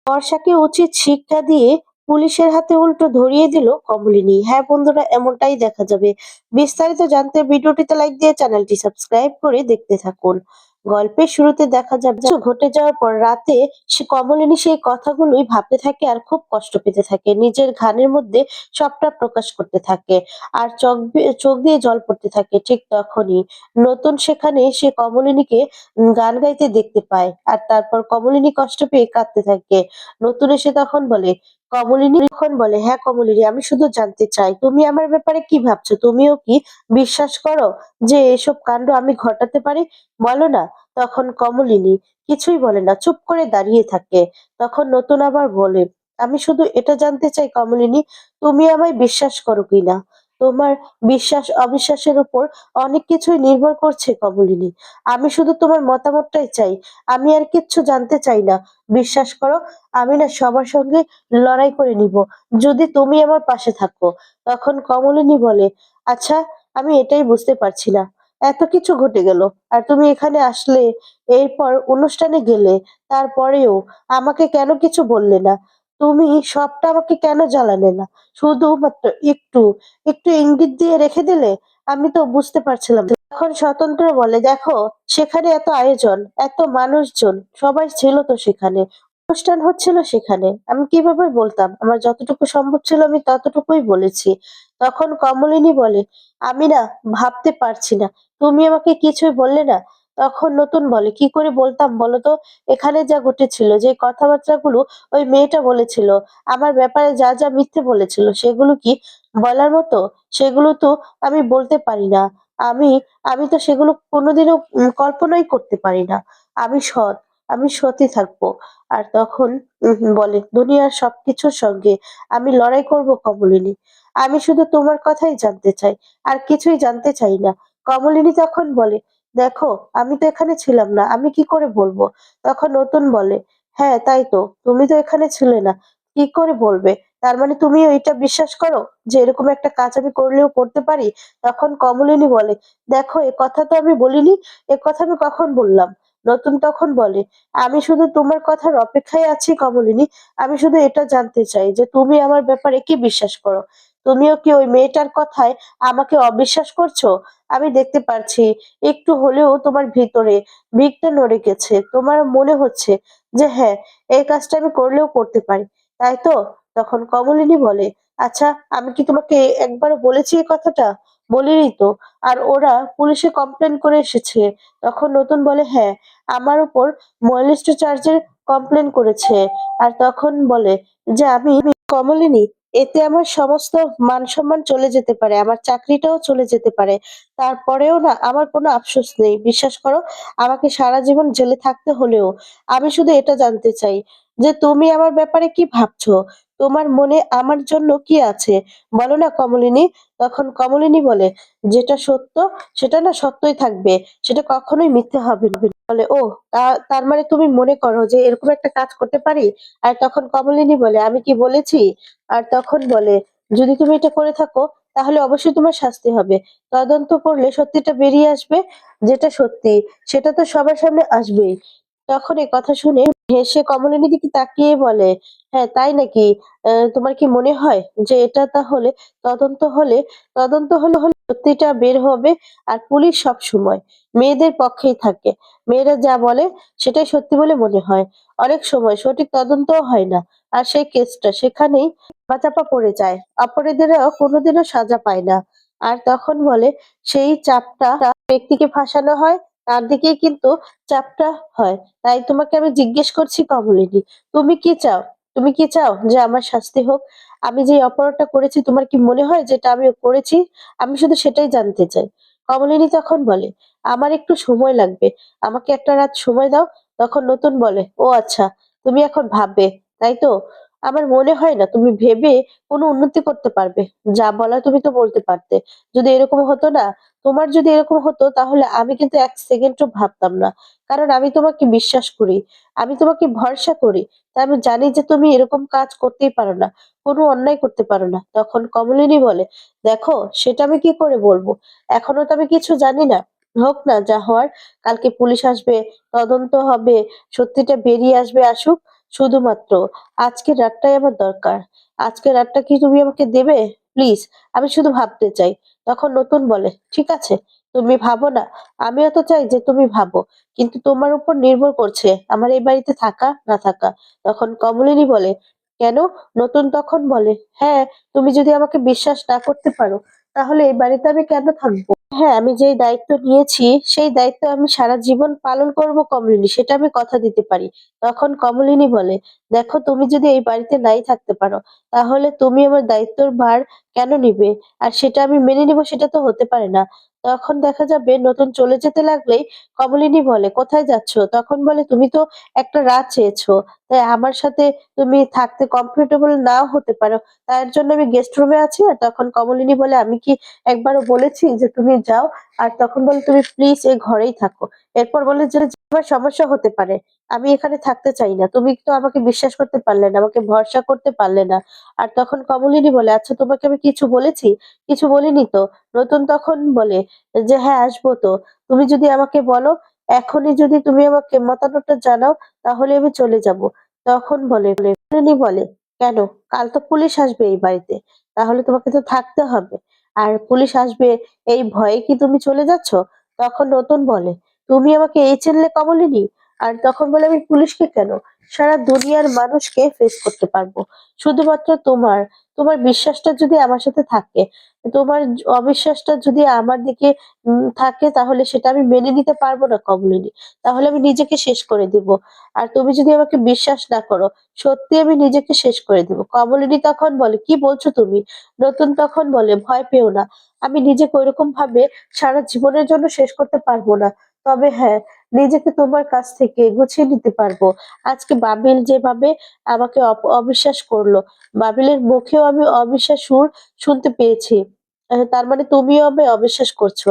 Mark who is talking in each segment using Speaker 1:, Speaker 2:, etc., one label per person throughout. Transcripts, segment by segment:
Speaker 1: বর্ষাকে উচিত শিক্ষা দিয়ে পুলিশের হাতে উল্টো ধরিয়ে দিল কমলিনী। হ্যাঁ বন্ধুরা, এমনটাই দেখা যাবে। বিস্তারিত জানতে ভিডিওটিতে লাইক দিয়ে চ্যানেলটি সাবস্ক্রাইব করে দেখতে থাকুন। গল্পের শুরুতে দেখা যাবে কিছু ঘটে যাওয়ার পর রাতে সে কমলিনী সেই কথাগুলোই ভাবতে থাকে আর খুব কষ্ট পেতে থাকে। নিজের ঘানের মধ্যে সবটা প্রকাশ করতে থাকে আর চোখ দিয়ে জল পড়তে থাকে। ঠিক তখনই নতুন সেখানে সে কমলিনীকে গান গাইতে দেখতে পায় আর তারপর কমলিনী কষ্ট পেয়ে কাঁদতে থাকে। নতুন এসে তখন বলে, হ্যাঁ কমলিনী, আমি শুধু জানতে চাই তুমি আমার ব্যাপারে কি ভাবছো? তুমিও কি বিশ্বাস করো যে এসব কাণ্ড আমি ঘটাতে পারি? বলো না। তখন কমলিনী কিছুই বলে না, চুপ করে দাঁড়িয়ে থাকে। তখন নতুন আবার বলে, আমি শুধু এটা জানতে চাই কমলিনী, তুমি আমায় বিশ্বাস করো কিনা? তোমার বিশ্বাস অবিশ্বাসের উপর অনেক কিছুই নির্ভর করছে কমলিনী। আমি শুধু তোমার মতামতটাই চাই, আমি আর কিচ্ছু জানতে চাই না। বিশ্বাস করো, আমি না সবার সঙ্গে লড়াই করে নিব যদি তুমি আমার পাশে থাকো। তখন কমলিনী বলে, আচ্ছা, আমি এটাই বুঝতে পারছি না, এত কিছু ঘটে গেল আর তুমি এখানে আসলে, এরপর অনুষ্ঠানে গেলে, তারপরেও আমাকে কেন কিছু বললে না? তুমি সবটা আমাকে কেন জ্বালালে না? শুধুমাত্র একটু একটু ইঙ্গিত দিয়ে রেখে দিলে, আমি তো বুঝতে পারছিলাম। তখন স্বতন্ত্র বলে, দেখো, সেখানে এত আয়োজন, এত মানুষজন, সবাই ছিল তো সেখানে, অনুষ্ঠান হচ্ছিল সেখানে, আমি কিভাবে বলতাম? আমার যতটুকু সম্ভব ছিল আমি ততটুকুই বলেছি। তখন কমলিনী বলে, আমি না ভাবতে পারছি না, তুমি আমাকে কিছুই বললে না। তখন নতুন বলে, কি করে বলতাম বলো তো? এখানে যা ঘটেছিল, যে কথাবার্তাগুলো ওই মেয়েটা বলেছিল, আমার ব্যাপারে যা যা মিথ্যে বলেছিল, সেগুলো কি বলার মতো? সেগুলো তো আমি বলতে পারি না। আমি আমি তো সেগুলো কোনোদিনও কল্পনাই করতে পারি না। আমি সৎ, আমি সতই থাকবো। আর তখন বলে, দুনিয়ার সবকিছুর সঙ্গে আমি লড়াই করব কমলিনী। আমি শুধু তোমার কথাই জানতে চাই, আর কিছুই জানতে চাই না। কমলিনী তখন বলে, দেখো, আমি তো এখানে ছিলাম না, আমি কি করে বলবো? তখন নতুন বলে, হ্যাঁ তাই তো, তুমি তো এখানে ছিলে না, কি করে বলবে? তার মানে তুমি এটা বিশ্বাস করো যে এরকম একটা কাজ আমি করলেও করতে পারি? তখন কমলিনী বলে, দেখো, এ কথা তো আমি বলিনি, এ কথা আমি কখন বললাম? নতুন তখন বলে, আমি শুধু তোমার কথার অপেক্ষায় আছি কমলিনী। আমি শুধু এটা জানতে চাই যে তুমি আমার ব্যাপারে কি বিশ্বাস করো? তুমিও কি ওই মেয়েটার কথায় আমাকে অবিশ্বাস করছো? আমি দেখতে পারছি একটু হলেও তোমার ভিতরে ভিতটা নড়ে গেছে, তোমার মনে হচ্ছে যে হ্যাঁ, এই কাজটা আমি করলেও করতে পারি, তাই তো? তখন কমলিনী বলে, আচ্ছা, আমি কি তোমাকে একবারও বলেছি এই কথাটা? বলিনি তো। আর ওরা পুলিশে কমপ্লেন করে এসেছে। তখন নতুন বলে, হ্যাঁ, আমার উপর মলেস্ট চার্জের কমপ্লেন করেছে। আর তখন বলে যে আমি কমলিনী, এতে আমার সমস্ত মান সম্মান চলে যেতে পারে, আমার চাকরিটাও চলে যেতে পারে। তারপরেও না আমার কোনো আফসোস নেই, বিশ্বাস করো। আমাকে সারা জীবন জেলে থাকতে হলেও আমি শুধু এটা জানতে চাই যে তুমি আমার ব্যাপারে কি ভাবছো? তোমার মনে আমার জন্য কি আছে? বলো না কমলিনী। তখন কমলিনী বলে, যেটা সত্য সেটা না সত্যই থাকবে, সেটা কখনোই মিথ্যে হবে না। বলে, ও, তার মানে তুমি মনে করো যে এরকম একটা কাজ করতে পারি? আর তখন কমলিনী বলে, আমি কি বলেছি? আর তখন বলে, যদি তুমি এটা করে থাকো তাহলে অবশ্যই তোমার শাস্তি হবে। তদন্ত করলে সত্যিটা বেরিয়ে আসবে, যেটা সত্যি সেটা তো সবার সামনে আসবেই। তখন এই কথা শুনে হেসে কমলিনীর দিকে তাকিয়ে বলে, হ্যাঁ তাই নাকি? তোমার কি মনে হয় যে এটা তাহলে তদন্ত হলে তদন্ত হলে সত্যিটা বের হবে? আর পুলিশ সব সময় মেয়েদের পক্ষেই থাকে, মেয়েরা যা বলে সেটাই সত্যি বলে মনে হয়। অনেক সময় সঠিক তদন্তও হয় না, আর সেই কেসটা সেখানেই ধামাচাপা পড়ে যায়, অপরাধীরাও কোনোদিনও সাজা পায় না। আর তখন বলে, সেই চাপটা ব্যক্তিকে ফাঁসানো হয়, তার দিকেই কিন্তু চাপটা হয়। তাই তোমাকে আমি জিজ্ঞেস করছি কমলিনী, তুমি কি চাও? তুমি কি চাও যে আমার শাস্তি হোক? আমি যে অপরাধটা করেছি, তোমার কি মনে হয় যেটা আমি করেছি? আমি শুধু সেটাই জানতে চাই। কমলিনী তখন বলে, আমার একটু সময় লাগবে, আমাকে একটা রাত সময় দাও। তখন নতুন বলে, ও আচ্ছা, তুমি এখন ভাববে, তাই তো? আমার মনে হয় না তুমি ভেবে কোনো উন্নতি করতে পারবে। যা বলার তুমি তো বলতে পারতে। যদি এরকম হতো না, তোমার যদি এরকম হতো তাহলে আমি কিন্তু এক সেকেন্ডও ভাবতাম না। কারণ আমি তোমাকে বিশ্বাস করি, আমি তোমাকে ভরসা করি। তাই আমি জানি যে তুমি এরকম কাজ করতেই পারো না, কোনো অন্যায় করতে পারো না। তখন কমলিনী বলে, দেখো, সেটা আমি কি করে বলবো? এখনো তো আমি কিছু জানি না। হোক না যা হওয়ার, কালকে পুলিশ আসবে, তদন্ত হবে, সত্যিটা বেরিয়ে আসবে, আসুক। শুধুমাত্র আজকের রাতটাই আমার দরকার। আজকের রাতটা কি তুমি আমাকে দেবে? প্লিজ, আমি শুধু ভাবতে চাই। তখন নতুন বলে, ঠিক আছে, তুমি ভাবো না। আমিও তো চাই যে তুমি ভাবো। কিন্তু তোমার উপর নির্ভর করছে আমার এই বাড়িতে থাকা না থাকা। তখন কমলিনী বলে, কেন? নতুন তখন বলে, হ্যাঁ, তুমি যদি আমাকে বিশ্বাস না করতে পারো, তাহলে এই বাড়িতে আমি কেন থাকবো? হ্যাঁ, আমি যেই দায়িত্ব নিয়েছি, সেই দায়িত্ব আমি সারা জীবন পালন করব কমলিনী, সেটা আমি কথা দিতে পারি। তখন কমলিনী বলে, দেখো, তুমি যদি এই বাড়িতে নাই থাকতে পারো, তাহলে তুমি আমার দায়িত্বর ভার কেন নিবে? আর সেটা আমি মেনে নিবো, সেটা তো হতে পারে না। তখন দেখা যাবে নতুন চলে যেতে লাগলেই কমলিনী বলে, কোথায় যাচ্ছ? তখন বলে, তুমি তো একটা রাত চেয়েছো। তাই আমার সাথে তুমি থাকতে কমফোর্টেবল নাও হতে পারো। তার জন্য আমি গেস্ট রুমে আছি। আর তখন কমলিনী বলে, আমি কি একবারও বলেছি যে তুমি যাও? আর তখন বলে, তুমি প্লিজ এই ঘরেই থাকো। এরপর বলে যে, আমার সমস্যা হতে পারে। আমি এখানে থাকতে চাই না। তুমি তো আমাকে বিশ্বাস করতে পারলে না, আমাকে ভরসা করতে পারলে না। আর তখন কমলিনী বলে, আচ্ছা, তোমাকে আমি কিছু বলেছি? কিছু বলিনি তো। নতুন তখন বলে যে, হ্যাঁ, আসবো তো। তুমি যদি আমাকে বলো, এখনই যদি তুমি আমাকে মতামতটা জানাও, তাহলে আমি চলে যাব। তখন বলে কমলিনী বলে, কেন? কাল তো পুলিশ আসবে এই বাড়িতে। তাহলে তোমাকে তো থাকতে হবে। আর পুলিশ আসবে এই ভয়ে কি তুমি চলে যাচ্ছ? তখন নতুন বলে, তুমি আমাকে এই চিনলে কমলিনী? আর তখন বলে, আমি পুলিশকে কেন, সারা দুনিয়ার মানুষকে ফেস করতে পারবো। শুধুমাত্র তোমার বিশ্বাসটা যদি আমার সাথে থাকে, তোমার অবিশ্বাসটা যদি আমার দিকে থাকে, তাহলে সেটা আমি মেনে নিতে পারবো না কমলিনী। তাহলে আমি নিজেকে শেষ করে দিব। আর তুমি যদি আমাকে বিশ্বাস না করো, সত্যি আমি নিজেকে শেষ করে দিব। কমলিনী তখন বলে, কি বলছো তুমি? নতুন তখন বলে, ভয় পেও না। আমি নিজেকে ওইরকম ভাবে সারা জীবনের জন্য শেষ করতে পারবো না। তবে হ্যাঁ, নিজেকে তোমার কাছ থেকে গুছিয়ে নিতে পারবো। আজকে বাবিল যেভাবে আমাকে অবিশ্বাস করলো, বাবিলের মুখেও আমি অবিশ্বাস সুর শুনতে পেয়েছি। তার মানে তুমিও আমায় অবিশ্বাস করছো।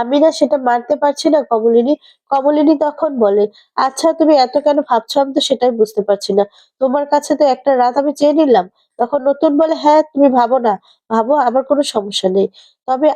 Speaker 1: আমি না সেটা মানতে পারছি না কমলিনী। কমলিনী তখন বলে, আচ্ছা, তুমি এত কেন ভাবছো? আমি তো সেটাই বুঝতে পারছি না। তোমার কাছে তো একটা রাত আমি চেয়ে নিলাম। তখন নতুন বলে, হ্যাঁ, তুমি ভাবো না, ভাবো, আমার কোনো সমস্যা নেই। তবে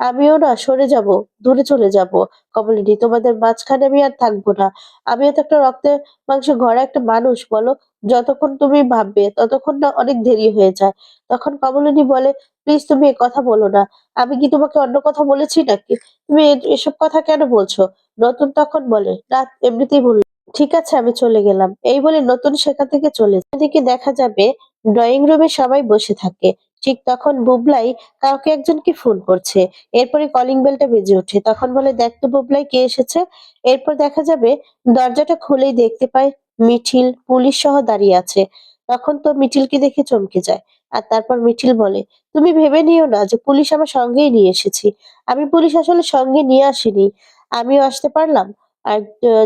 Speaker 1: আমিও না সরে যাব, দূরে চলে যাব কমলিনী। তোমাদের মাঝখানে আমি আর থাকবো না। আমিও তো একটা রক্তে মাংসে গড়া একটা মানুষ, বলো? যতক্ষণ তুমি ভাববে, ততক্ষণ না অনেক দেরি হয়ে যায়। তখন কমলিনী বলে, প্লিজ তুমি এ কথা বলো না। আমি কি তোমাকে অন্য কথা বলেছি নাকি? তুমি এসব কথা কেন বলছো? নতুন তখন বলে, না, এমনিতেই বললাম। ঠিক আছে, আমি চলে গেলাম। এই বলে নতুন সেখান থেকে চলে যায়। এদিকে দেখা যাবে ড্রয়িং রুমে সবাই বসে থাকে। ঠিক তখন বুবলাই কাউকে একজনকে ফোন করছে। এরপরে কলিং বেলটা বেজে ওঠে। তখন বলে, দেখ তো বুবলাই, কে এসেছে। এরপর দেখা যাবে দরজাটা খুলেই দেখতে পায় মিঠিল পুলিশ সহ দাঁড়িয়ে আছে। তখন তো মিঠিলকে দেখে চমকে যায়। আর তারপর মিঠিল বলে, তুমি ভেবে নিও না যে পুলিশ আমার সঙ্গেই নিয়ে এসেছি। আমি পুলিশ আসলে সঙ্গে নিয়ে আসিনি। আমিও আসতে পারলাম। আর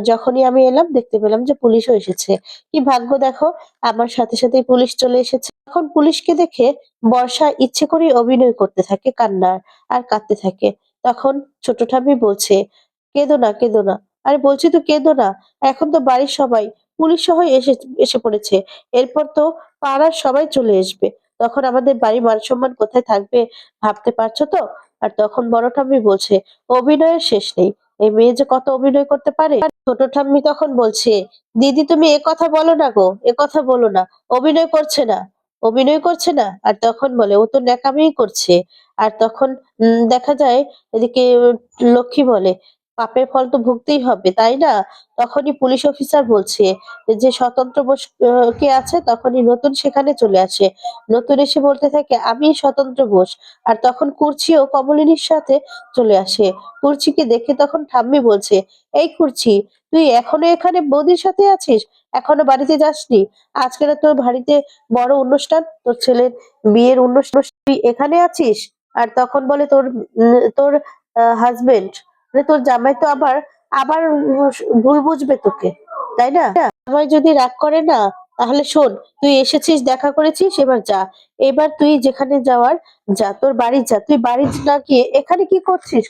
Speaker 1: যখনই আমি এলাম, দেখতে পেলাম যে পুলিশও এসেছে। কি ভাগ্য দেখো, আমার সাথে সাথেই পুলিশ চলে এসেছে। তখন পুলিশকে দেখে বর্ষা ইচ্ছে করেই অভিনয় করতে থাকে কান্নার, আর কাঁদতে থাকে। তখন ছোট ঠাম্মি বলছে, কেঁদো না, কেঁদো না। আরে বলছি তো, কেঁদো না। এখন তো বাড়ির সবাই পুলিশ সহ এসে এসে পড়েছে। এরপর তো পাড়ার সবাই চলে আসবে। তখন আমাদের বাড়ির মান সম্মান কোথায় থাকবে, ভাবতে পারছো তো? আর তখন বড় ঠাম্মি বলছে, অভিনয়ের শেষ নেই। এই মেয়ে যে কত অভিনয় করতে পারে। ছোট ঠাম্মি তখন বলছে, দিদি, তুমি এ কথা বলো না গো, এ কথা বলো না। অভিনয় করছে না, অভিনয় করছে না। আর তখন বলে, ও তো ন্যাকামিই করছে। আর তখন দেখা যায় এদিকে লক্ষ্মী বলে, পাপের ফল তো ভুগতেই হবে, তাই না? তখনই পুলিশ অফিসার বলছে যে স্বতন্ত্র বোস কে আছে। তখনই নতুন সেখানে চলে আসে। নতুন এসে বলতে থাকে, আমি স্বতন্ত্র বোস। আর তখন কুর্চিও কমলিনীর সাথে চলে আসে। কুর্চিকে দেখে তখন ঠাম্মি বলছে, এই কুর্চি, তুই এখনো এখানে বৌদির সাথে আছিস? এখনো বাড়িতে যাসনি? আজকে না তোর বাড়িতে বড় অনুষ্ঠান, তোর ছেলের বিয়ের অনুষ্ঠান, তুই এখানে আছিস? আর তখন বলে, তোর হাজবেন্ড, মানে তোর জামাই তো আবার আবার ভুল বুঝবে তোকে, তাই না? জামাই যদি রাগ করে না, তাহলে শোন, তুই এসেছিস, দেখা করেছিস, এবার যা। এবার তুই যেখানে যাওয়ার যা, তোর বাড়ি যা। তুই বাড়ি না গিয়ে এখানে কি করছিস?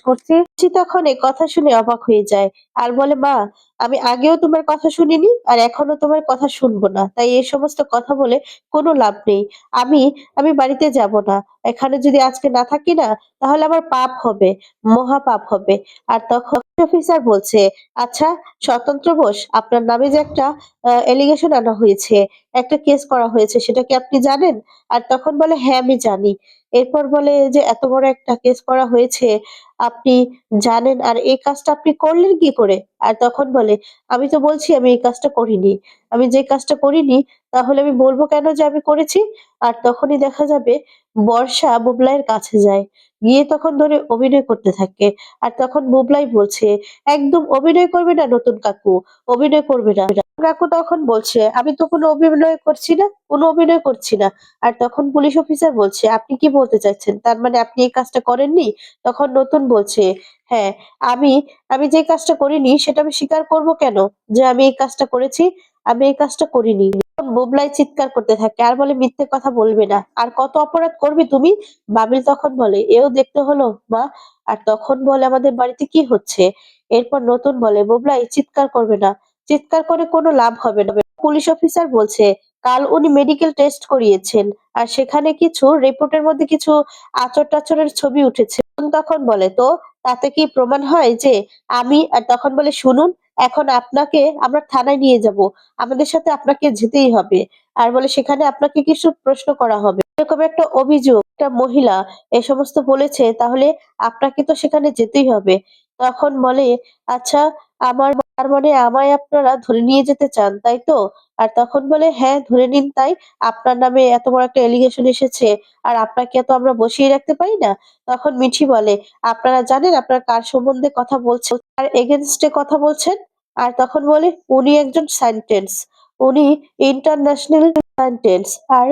Speaker 1: তখন এ কথা শুনে অবাক হয়ে যায়। আর বলে, মা, আমি আগেও তোমার কথা শুনিনি, আর এখনো তোমার কথা শুনবো না। তাই এই সমস্ত কথা বলে কোনো লাভ নেই। আমি আমি বাড়িতে যাব না। এখানে যদি আজকে না থাকি না, তাহলে আমার পাপ হবে, মহা পাপ হবে। আর তখন অফিসার বলছে, "আচ্ছা স্বতন্ত্র বোস, আপনার নামে যে একটা অ্যালিগেশন আনা হয়েছে, একটা কেস করা হয়েছে সেটা কি আপনি জানেন?" আর তখন বলে, "হ্যাঁ, আমি জানি।" এরপর বলে যে, "এত বড় একটা কেস করা হয়েছে, আপনি জানেন আর এই কাজটা আপনি করলেন কি করে?" আর তখন বলে, "আমি তো বলছি আমি এই কাজটা করিনি। আমি যে কাজটা করিনি তাহলে আমি বলব কেন যে আমি করেছি?" আর তখনই দেখা যাবে বর্ষা বুবলাইয়ের কাছে যায়। গিয়ে তখন ধরে অভিনয় করতে থাকে। আর তখন বুবলাই বলছে, "একদম অভিনয় করবে না নতুন কাকু, অভিনয় করবে না।" কাকু তখন বলছে, "আমি তো কোনো অভিনয় করছি না, কোনো অভিনয় করছি না।" আর তখন পুলিশ অফিসার বলছে, "আপনি কি বলতে চাচ্ছেন? তার মানে আপনি এই কাজটা করেননি?" তখন নতুন বলছে, "হ্যাঁ, আমি আমি যে কাজটা করিনি সেটা আমি স্বীকার করব কেন? যে আমি এই কাজটা করেছি, আমি এই কাজটা করিনি।" তখন বুবলাই চিৎকার করতে থাকে আর বলে, "মিথ্যে কথা বলবে না। আর কত অপরাধ করবে তুমি?" বাবিল তখন বলে, "এও দেখতে হলো মা।" আর তখন বলে, "আমাদের বাড়িতে কি হচ্ছে?" এরপর নতুন বলে, "বুবলাই চিৎকার করবে না। চিৎকার করে কোনো লাভ হবে না।" পুলিশ অফিসার বলছে, "কাল উনি মেডিকেল টেস্ট করিয়েছেন। আর সেখানে কিছু রিপোর্টের মধ্যে কিছু আঁচড়-টাচড়ের ছবি উঠেছে।" তখন বলে, "তো তাতে কি প্রমাণ হয় যে আমি" আর তখন বলে, "শুনুন, এখন আপনাকে আমরা থানায় নিয়ে যাবো। আমাদের সাথে আপনাকে যেতেই হবে। আর বলে সেখানে আপনাকে কিছু প্রশ্ন করা হবে। এরকম একটা অভিযোগ, একটা মহিলা এ সমস্ত বলেছে তাহলে আপনাকে তো সেখানে যেতেই হবে।" তখন বলে, "আচ্ছা, তার মানে আমায় আপনারা ধরে নিয়ে যেতে চান, তাই তো?" আর তখন বলে, "হ্যাঁ, ধরে নিন তাই। আপনার নামে এত বড় একটা অ্যালিগেশন এসেছে আর আপনাকে তো আমরা বসিয়ে রাখতে পারি না।" তখন মিঠি বলে, "আপনারা জানেন আপনারা কার সম্বন্ধে কথা বলছেন? কার এগেইনস্ট এ কথা বলছেন?" আর তখন বলে, "উনি একজন সায়েন্টিস্ট। উনি ইন্টারন্যাশনাল সায়েন্টিস্ট আর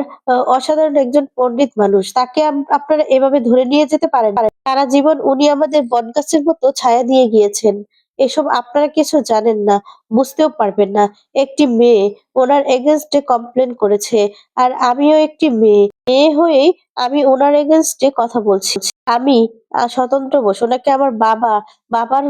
Speaker 1: অসাধারণ একজন পণ্ডিত মানুষ। তাকে আপনারা এভাবে ধরে নিয়ে যেতে পারেন না। সারা জীবন উনি আমাদের বটগাছের মতো ছায়া দিয়ে গিয়েছেন। এসব আপনারা কিছু জানেন না, বুঝতেও পারবেন না। একটি মেয়ে ওনার এগেইনস্ট এ কমপ্লেইন করেছে। আর আমিও একটি মেয়ে। মেয়ে হয়েই আমি উনার এগেইনস্ট এ কথা বলছি। আমি স্বতন্ত্র বোস। উনাকে আমার বাবার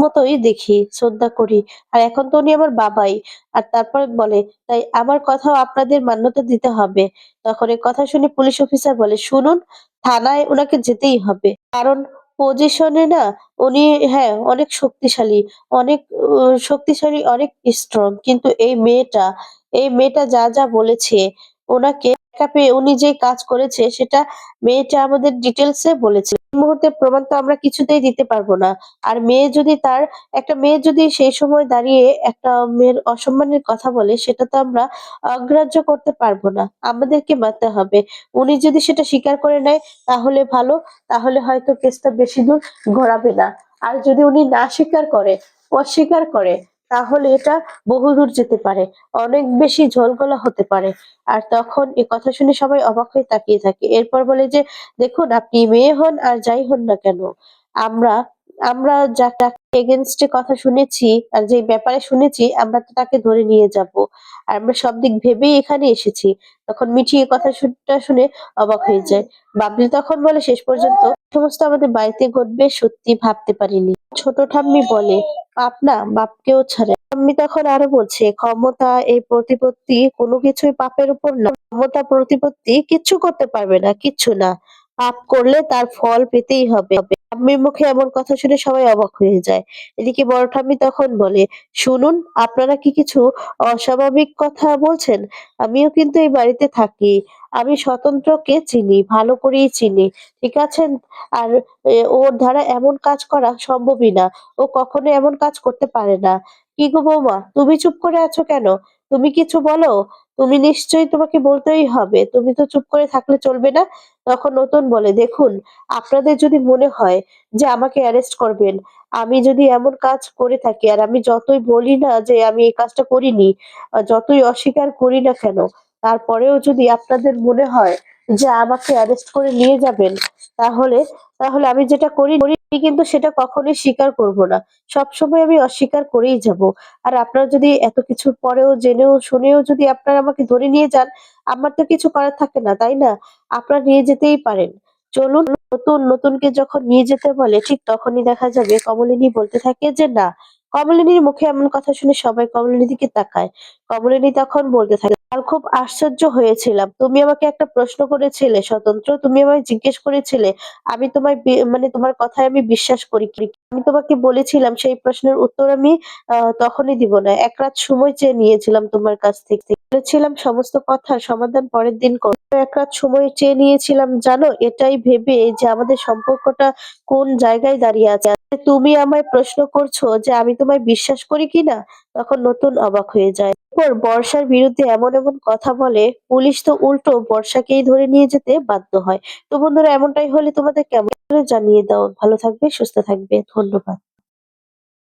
Speaker 1: মতোই দেখি, শ্রদ্ধা করি। আর এখন তো উনি আমার বাবাই।" আর তারপর বলে, "তাই আমার কথাও আপনাদের মান্যতা দিতে হবে।" তখন এই কথা শুনে পুলিশ অফিসার বলে, "শুনুন, থানায় উনাকে যেতেই হবে। কারণ পজিশনে না উনি হ্যাঁ, অনেক শক্তিশালী, অনেক শক্তিশালী, অনেক স্ট্রং। কিন্তু এই মেয়েটা যা বলেছে উনাকে একা পেয়ে উনি যে কাজ করেছে সেটা মেয়েটা আমাদের ডিটেইলস এ বলেছে। এই মুহূর্তে প্রমাণ তো আমরা কিছুতেই দিতে পারব না। আর একটা মেয়ে যদি সেই সময় দাঁড়িয়ে একটা মেয়ের অসম্মানের কথা বলে সেটা তো আমরা অগ্রাহ্য করতে পারব না। আমাদেরকে মানতে হবে। উনি যদি সেটা স্বীকার করে নেয় তাহলে ভালো, তাহলে হয়তো কেসটা বেশি দূর গড়াবে না। আর যদি উনি না স্বীকার করে, অস্বীকার করে তাহলে এটা বহুদূর যেতে পারে। অনেক বেশি ঝলঘোলা হতে পারে। আর তখন এ কথা শুনে সবাই অবাক হয়ে তাকিয়ে থাকে। এরপর বলে যে, "দেখুন আপনি মেয়ে হন আর যাই হন না কেন, আমরা আমরা যার এগেইনস্ট এ কথা শুনেছি আর যে ব্যাপারে শুনেছি আমরা তো তাকে ধরে নিয়ে যাবো। আর আমরা সব দিক ভেবেই এখানে এসেছি।" তখন মিঠি এ কথা শুনে অবাক হয়ে যায়। বাবলি তখন বলে, "শেষ পর্যন্ত সমস্ত আমাদের বাড়িতে ঘটবে সত্যি ভাবতে পারিনি।" ছোট ঠাম্মি বলে, "পাপ না বাপকেও ছাড়ে।" ঠাম্মি তখন আরো বলছে, "ক্ষমতা, এই প্রতিপত্তি কোনো কিছুই পাপের উপর না। ক্ষমতা, প্রতিপত্তি কিচ্ছু করতে পারবে না, কিচ্ছু না। পাপ করলে তার ফল পেতেই হবে।" ঠাম্মির মুখে এমন কথা শুনে সবাই অবাক হয়ে যায়। এদিকে বড় ঠাম্মি তখন বলে, "শুনুন, আপনারা কি কিছু অস্বাভাবিক কথা বলছেন? আমিও কিন্তু এই বাড়িতে থাকি। আমি স্বতন্ত্রকে চিনি, ভালো করেই চিনি। ঠিক আছে? আর ওর দ্বারা এমন কাজ করা সম্ভবই না। ও কখনো এমন কাজ করতে পারে না।" "কি গো বৌমা, তুমি চুপ করে আছো কেন? তুমি কিছু বলো। তুমি নিশ্চয়ই তোমাকে বলতেই হবে। তুমি তো চুপ করে থাকলে চলবে না।" তখন নতুন বলে, "দেখুন, আপনাদের যদি মনে হয় যে আমাকে অ্যারেস্ট করবেন, আমি যদি এমন কাজ করে থাকি আর আমি যতই বলি না যে আমি এই কাজটা করিনি, যতই অস্বীকার করি না কেন, তারপরেও যদি আপনাদের মনে হয় যে আমাকে অ্যারেস্ট করে নিয়ে যাবেন, তাহলে তাহলে আমি যেটা করি আমি কিন্তু সেটা কখনোই স্বীকার করব না। সবসময় আমি অস্বীকার করেই যাব। আর আপনারা যদি এত কিছুর পরেও জেনেও শুনেও যদি আপনারা আমাকে ধরে নিয়ে যান, আমার তো কিছু করার থাকে না, তাই না? আপনারা নিয়ে যেতেই পারেন। চলুন।" নতুনকে যখন নিয়ে যেতে বলে ঠিক তখনই দেখা যাবে কমলিনী বলতে থাকে যে, "না, কমলিনীর মুখে এমন কথা শুনে সবাই কমলিনীর দিকে তাকায়। কমলিনী তখন বলতে থাকে, "কাল খুব আশ্চর্য হয়েছিলাম। তুমি আমাকে একটা প্রশ্ন করেছিলে স্বতন্ত্র। তুমি আমায় জিজ্ঞেস করেছিলে, আমি তোমায় মানে তোমার কথায় আমি বিশ্বাস করি কি? আমি তোমাকে বলেছিলাম সেই প্রশ্নের উত্তর আমি তখনই দিব না। এক রাত সময় চেয়ে নিয়েছিলাম তোমার কাছ থেকে। বলেছিলাম সমস্ত কথার সমাধান পরের দিন করব। এক রাত সময় চেয়ে নিয়েছিলাম জানো, এটাই ভেবে যে আমাদের সম্পর্কটা কোন জায়গায় দাঁড়িয়ে আছে। তুমি আমায় প্রশ্ন করছো যে আমি তোমায় বিশ্বাস করি কিনা?" তখন নতুন অবাক হয়ে যায়। এরপর বর্ষার বিরুদ্ধে এমন কথা বলে, পুলিশ তো উল্টো বর্ষাকেই ধরে নিয়ে যেতে বাধ্য হয়। তো বন্ধুরা, এমনটাই হলে তোমাদের কেমন জানিয়ে দাও। ভালো থাকবে, সুস্থ থাকবে। ধন্যবাদ।